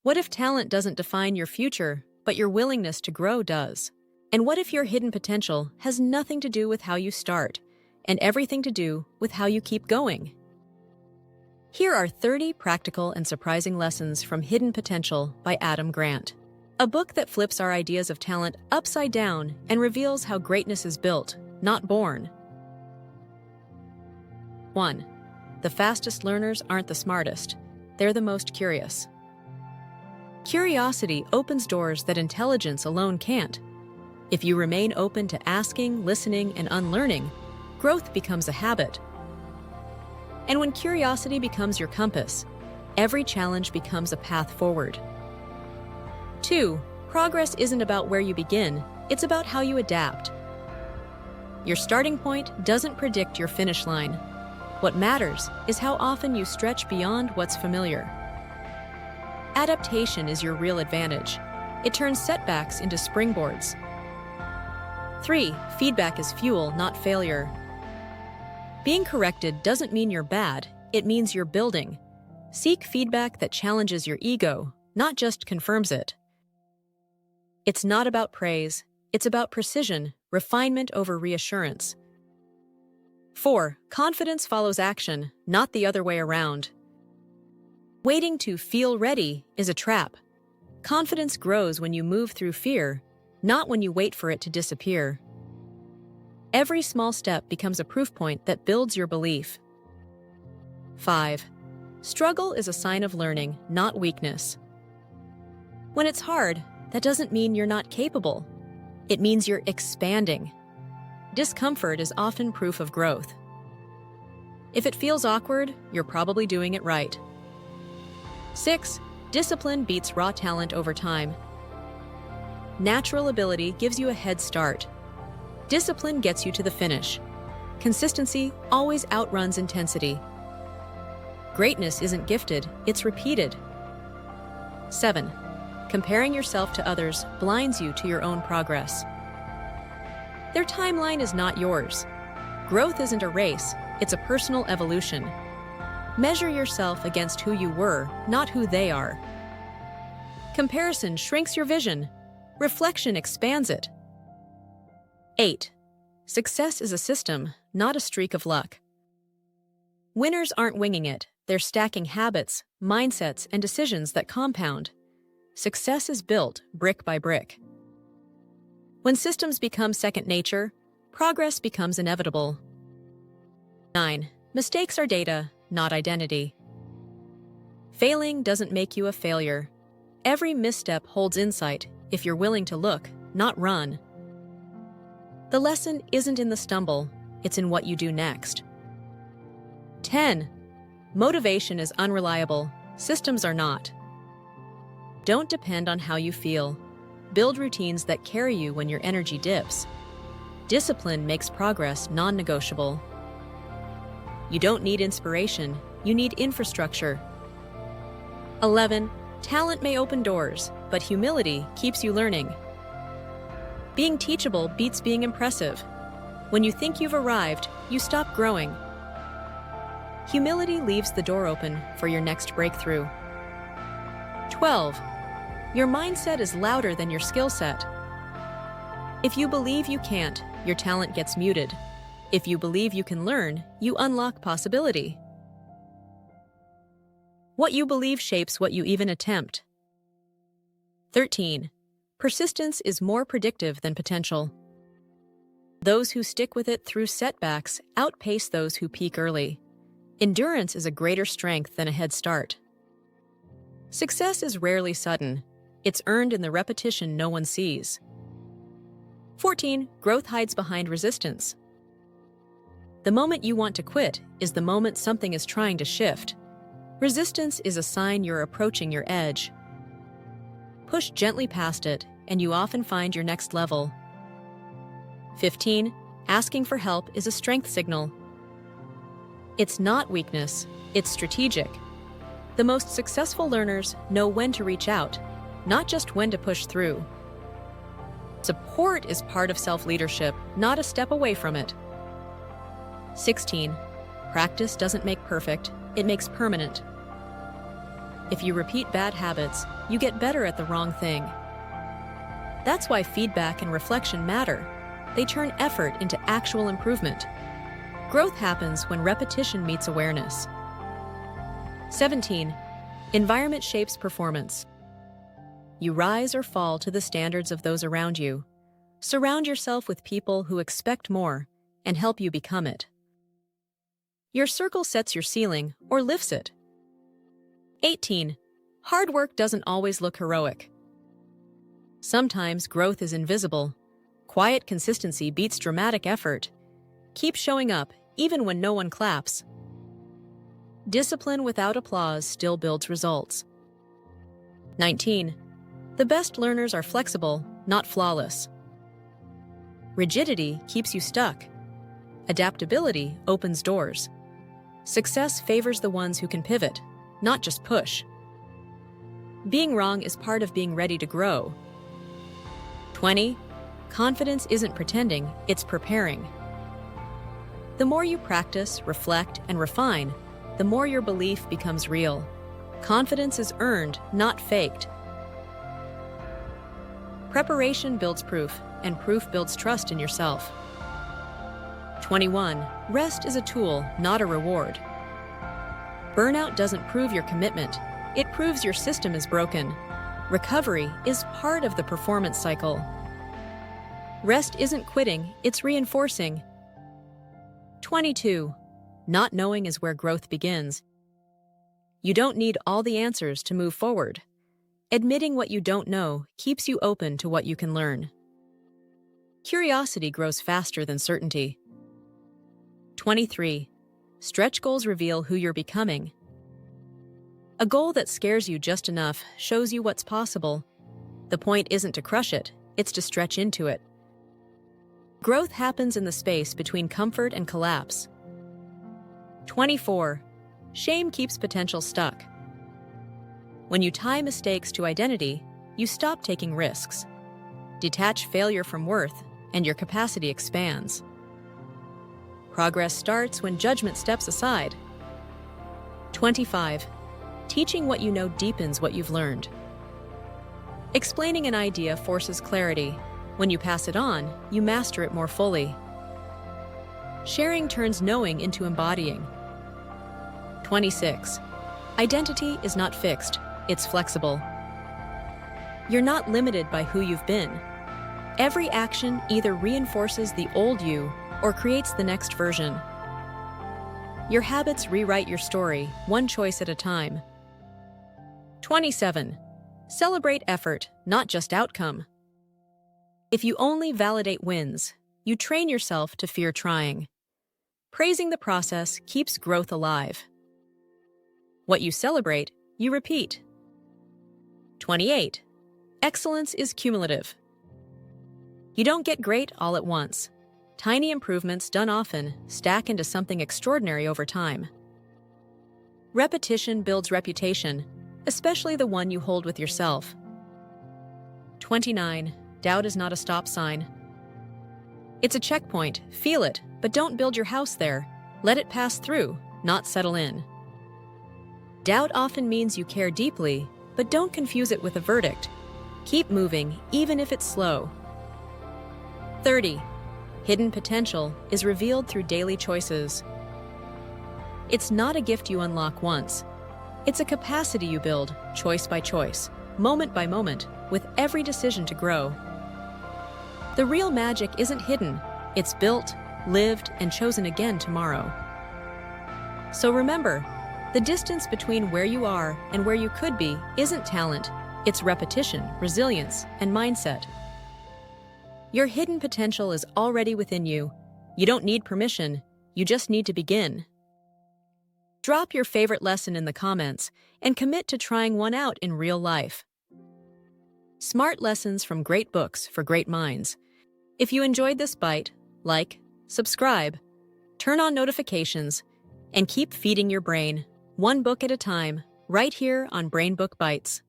What if talent doesn't define your future, but your willingness to grow does? And what if your hidden potential has nothing to do with how you start, and everything to do with how you keep going? Here are 30 practical and surprising lessons from Hidden Potential by Adam Grant, a book that flips our ideas of talent upside down and reveals how greatness is built, not born. 1. The fastest learners aren't the smartest, they're the most curious. Curiosity opens doors that intelligence alone can't. If you remain open to asking, listening, and unlearning, growth becomes a habit. And when curiosity becomes your compass, every challenge becomes a path forward. 2. Progress isn't about where you begin, it's about how you adapt. Your starting point doesn't predict your finish line. What matters is how often you stretch beyond what's familiar. Adaptation is your real advantage. It turns setbacks into springboards. 3. Feedback is fuel, not failure. Being corrected doesn't mean you're bad, it means you're building. Seek feedback that challenges your ego, not just confirms it. It's not about praise, it's about precision, refinement over reassurance. 4. Confidence follows action, not the other way around. Waiting to feel ready is a trap. Confidence grows when you move through fear, not when you wait for it to disappear. Every small step becomes a proof point that builds your belief. 5. Struggle is a sign of learning, not weakness. When it's hard, that doesn't mean you're not capable. It means you're expanding. Discomfort is often proof of growth. If it feels awkward, you're probably doing it right. 6. Discipline beats raw talent over time. Natural ability gives you a head start. Discipline gets you to the finish. Consistency always outruns intensity. Greatness isn't gifted, it's repeated. 7. Comparing yourself to others blinds you to your own progress. Their timeline is not yours. Growth isn't a race, it's a personal evolution. Measure yourself against who you were, not who they are. Comparison shrinks your vision. Reflection expands it. 8. Success is a system, not a streak of luck. Winners aren't winging it, they're stacking habits, mindsets, and decisions that compound. Success is built brick by brick. When systems become second nature, progress becomes inevitable. 9. Mistakes are data, not identity. Failing doesn't make you a failure. Every misstep holds insight if you're willing to look, not run. The lesson isn't in the stumble, it's in what you do next. 10. Motivation is unreliable, systems are not. Don't depend on how you feel. Build routines that carry you when your energy dips. Discipline makes progress non-negotiable. You don't need inspiration, you need infrastructure. 11. Talent may open doors, but humility keeps you learning. Being teachable beats being impressive. When you think you've arrived, you stop growing. Humility leaves the door open for your next breakthrough. 12. Your mindset is louder than your skill set. If you believe you can't, your talent gets muted. If you believe you can learn, you unlock possibility. What you believe shapes what you even attempt. 13. Persistence is more predictive than potential. Those who stick with it through setbacks outpace those who peak early. Endurance is a greater strength than a head start. Success is rarely sudden. It's earned in the repetition no one sees. 14. Growth hides behind resistance. The moment you want to quit is the moment something is trying to shift. Resistance is a sign you're approaching your edge. Push gently past it, and you often find your next level. 15. Asking for help is a strength signal. It's not weakness, it's strategic. The most successful learners know when to reach out, not just when to push through. Support is part of self-leadership, not a step away from it. 16. Practice doesn't make perfect, it makes permanent. If you repeat bad habits, you get better at the wrong thing. That's why feedback and reflection matter. They turn effort into actual improvement. Growth happens when repetition meets awareness. 17. Environment shapes performance. You rise or fall to the standards of those around you. Surround yourself with people who expect more and help you become it. Your circle sets your ceiling or lifts it. 18. Hard work doesn't always look heroic. Sometimes growth is invisible. Quiet consistency beats dramatic effort. Keep showing up, even when no one claps. Discipline without applause still builds results. 19. The best learners are flexible, not flawless. Rigidity keeps you stuck. Adaptability opens doors. Success favors the ones who can pivot, not just push. Being wrong is part of being ready to grow. 20. Confidence isn't pretending, it's preparing. The more you practice, reflect, and refine, the more your belief becomes real. Confidence is earned, not faked. Preparation builds proof, and proof builds trust in yourself. 21. Rest is a tool, not a reward. Burnout doesn't prove your commitment. It proves your system is broken. Recovery is part of the performance cycle. Rest isn't quitting, it's reinforcing. 22. Not knowing is where growth begins. You don't need all the answers to move forward. Admitting what you don't know keeps you open to what you can learn. Curiosity grows faster than certainty. 23. Stretch goals reveal who you're becoming. A goal that scares you just enough shows you what's possible. The point isn't to crush it, it's to stretch into it. Growth happens in the space between comfort and collapse. 24. Shame keeps potential stuck. When you tie mistakes to identity, you stop taking risks. Detach failure from worth, and your capacity expands. Progress starts when judgment steps aside. 25. Teaching what you know deepens what you've learned. Explaining an idea forces clarity. When you pass it on, you master it more fully. Sharing turns knowing into embodying. 26. Identity is not fixed, it's flexible. You're not limited by who you've been. Every action either reinforces the old you or creates the next version. Your habits rewrite your story, one choice at a time. 27. Celebrate effort, not just outcome. If you only validate wins, you train yourself to fear trying. Praising the process keeps growth alive. What you celebrate, you repeat. 28. Excellence is cumulative. You don't get great all at once. Tiny improvements done often stack into something extraordinary over time. Repetition builds reputation, especially the one you hold with yourself. 29. Doubt is not a stop sign. It's a checkpoint, feel it, but don't build your house there. Let it pass through, not settle in. Doubt often means you care deeply, but don't confuse it with a verdict. Keep moving, even if it's slow. 30. Hidden potential is revealed through daily choices. It's not a gift you unlock once. It's a capacity you build, choice by choice, moment by moment, with every decision to grow. The real magic isn't hidden. It's built, lived, and chosen again tomorrow. So remember, the distance between where you are and where you could be isn't talent. It's repetition, resilience, and mindset. Your hidden potential is already within you. You don't need permission. You just need to begin. Drop your favorite lesson in the comments and commit to trying one out in real life. Smart lessons from great books for great minds. If you enjoyed this bite, like, subscribe, turn on notifications, and keep feeding your brain, one book at a time, right here on BrainBook Bites.